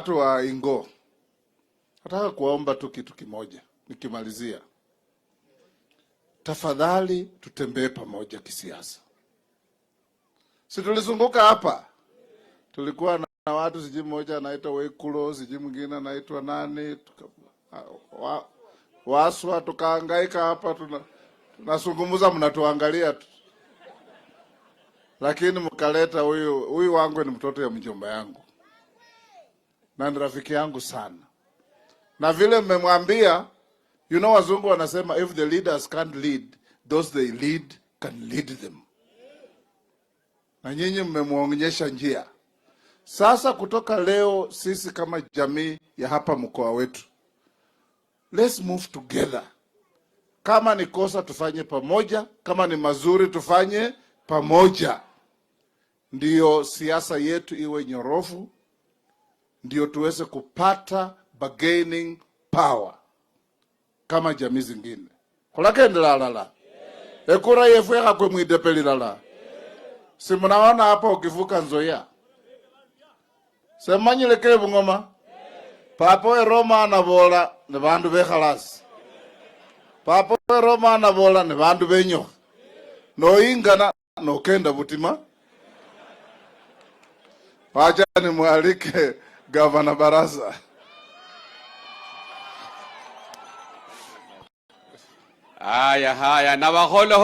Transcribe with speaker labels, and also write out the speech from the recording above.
Speaker 1: watu wa Ingo, nataka kuwaomba tu kitu kimoja nikimalizia. Tafadhali tutembee pamoja kisiasa. Si tulizunguka hapa, tulikuwa na watu, sijui mmoja anaitwa Wekulo, sijui mwingine anaitwa nani, Waswa, tukahangaika hapa, tunazungumza, mnatuangalia tu. Lakini mkaleta huyu wangu, ni mtoto ya mjomba yangu na ni rafiki yangu sana, na vile mmemwambia, you know, wazungu wanasema if the leaders can't lead, those they lead can lead them. Na nyinyi mmemwonyesha njia. Sasa kutoka leo, sisi kama jamii ya hapa mkoa wetu, let's move together. Kama ni kosa tufanye pamoja, kama ni mazuri tufanye pamoja. Ndiyo siasa yetu iwe nyorofu, ndiyo tuweze kupata bargaining power kama jamii zingine. Kulakende la. Ekura yefu ya kwe mwidepeli la. Si mnaona hapa ukivuka Nzoia. Semanyi lekele Bungoma. Papo Roma na bola ne bandu be khalas. Papo Roma na bola ne bandu benyo. No ingana no kenda butima. Wacha ni mwalike Gavana Baraza.
Speaker 2: Haya na waholo